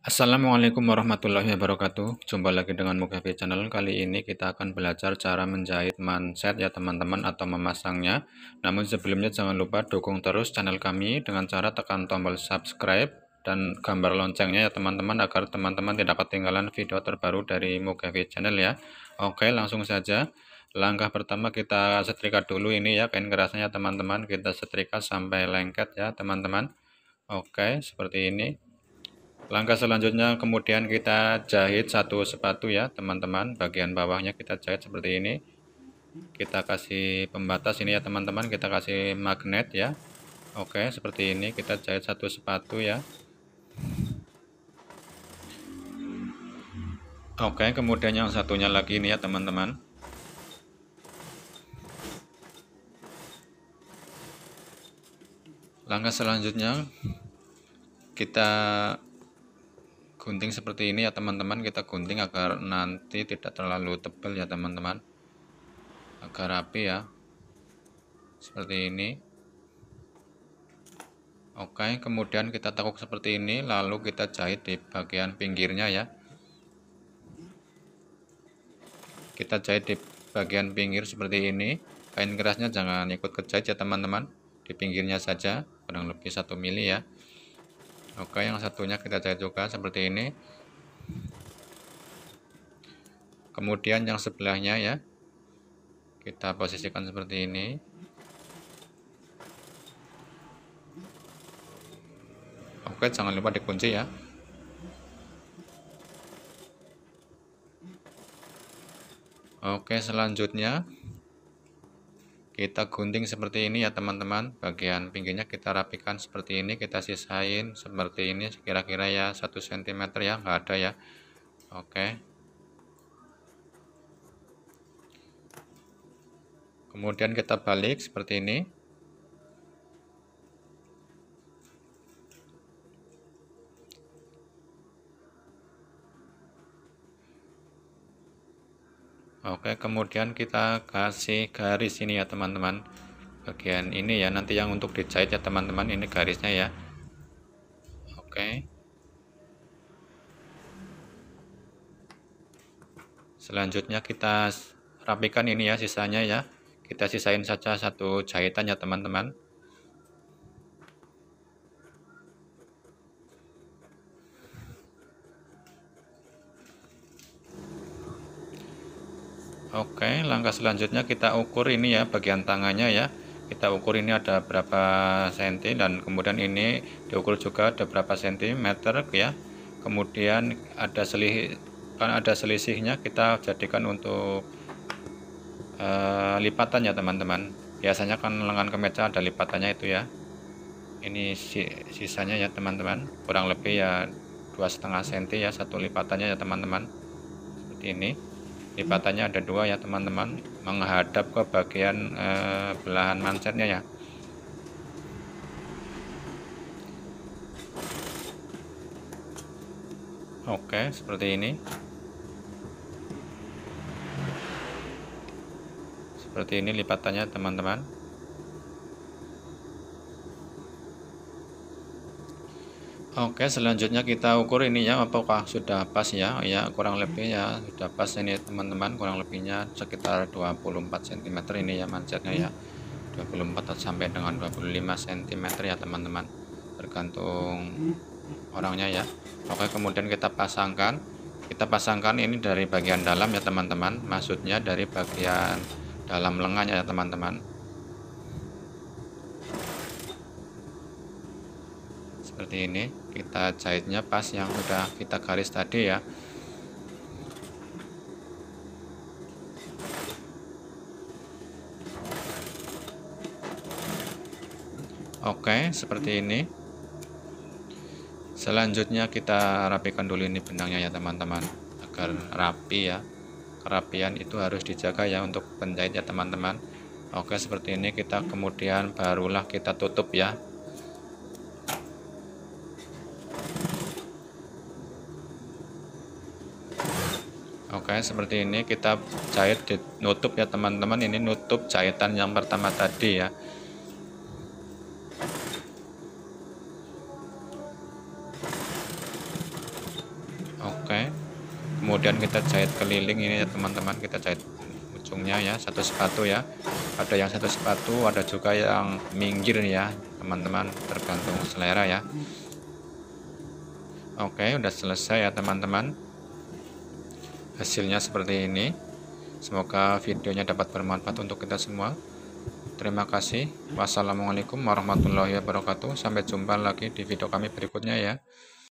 Assalamualaikum warahmatullahi wabarakatuh. Jumpa lagi dengan Mugabe Channel. Kali ini kita akan belajar cara menjahit manset ya teman-teman atau memasangnya. Namun sebelumnya jangan lupa dukung terus channel kami dengan cara tekan tombol subscribe dan gambar loncengnya ya teman-teman agar teman-teman tidak ketinggalan video terbaru dari Mugabe Channel ya. Oke, langsung saja. Langkah pertama kita setrika dulu ini ya kain kerasnya teman-teman. Kita setrika sampai lengket ya teman-teman. Oke, seperti ini. Langkah selanjutnya kemudian kita jahit satu sepatu ya teman-teman, bagian bawahnya kita jahit seperti ini. Kita kasih pembatas ini ya teman-teman, kita kasih magnet ya. Oke, seperti ini kita jahit satu sepatu ya. Oke, kemudian yang satunya lagi ini ya teman-teman. Langkah selanjutnya kita gunting seperti ini ya teman-teman, kita gunting agar nanti tidak terlalu tebal ya teman-teman, agar rapi ya, seperti ini. Oke, kemudian kita tekuk seperti ini, lalu kita jahit di bagian pinggirnya ya. Kita jahit di bagian pinggir seperti ini. Kain kerasnya jangan ikut kejahit ya teman-teman, di pinggirnya saja, kurang lebih 1 mili ya. Oke, yang satunya kita jahit juga seperti ini. Kemudian yang sebelahnya ya, kita posisikan seperti ini. Oke, jangan lupa dikunci ya. Oke, selanjutnya kita gunting seperti ini ya teman-teman. Bagian pinggirnya kita rapikan seperti ini, kita sisain seperti ini kira-kira ya 1 cm ya, nggak ada ya. Oke, kemudian kita balik seperti ini. Oke, kemudian kita kasih garis ini ya teman-teman, bagian ini ya, nanti yang untuk dijahit ya teman-teman, ini garisnya ya. Oke, selanjutnya kita rapikan ini ya, sisanya ya, kita sisain saja 1 jahitan ya teman-teman. Oke, langkah selanjutnya kita ukur ini ya, bagian tangannya ya. Kita ukur ini ada berapa senti, dan kemudian ini diukur juga ada berapa sentimeter ya. Kemudian ada selisihnya, kita jadikan untuk lipatan ya teman-teman. Biasanya kan lengan kemeja ada lipatannya itu ya. Ini sisanya ya teman-teman, kurang lebih ya 2,5 cm ya satu lipatannya ya teman-teman. Seperti ini. Lipatannya ada 2 ya teman-teman, menghadap ke bagian belahan mansetnya ya. Oke, seperti ini. Seperti ini lipatannya teman-teman. Oke, selanjutnya kita ukur ini ya, apakah sudah pas ya. Ya, kurang lebih ya sudah pas ini teman-teman, kurang lebihnya sekitar 24 cm ini ya mansetnya ya. 24 sampai dengan 25 cm ya teman-teman, tergantung orangnya ya. Oke, kemudian kita pasangkan ini dari bagian dalam ya teman-teman, maksudnya dari bagian dalam lengannya ya teman-teman. Seperti ini, kita jahitnya pas yang sudah kita garis tadi ya. Oke, seperti ini. Selanjutnya kita rapikan dulu ini benangnya ya teman-teman, agar rapi ya. Kerapian itu harus dijaga ya untuk penjahit ya teman-teman. Oke, seperti ini, kita kemudian barulah kita tutup ya. Oke, seperti ini kita jahit nutup ya teman-teman. Ini nutup jahitan yang pertama tadi ya. Oke, kemudian kita jahit keliling ini ya teman-teman, kita jahit ujungnya ya, satu sepatu ya. Ada yang satu sepatu, ada juga yang minggir ya teman-teman, tergantung selera ya. Oke, udah selesai ya teman-teman, hasilnya seperti ini. Semoga videonya dapat bermanfaat untuk kita semua. Terima kasih. Wassalamualaikum warahmatullahi wabarakatuh. Sampai jumpa lagi di video kami berikutnya ya.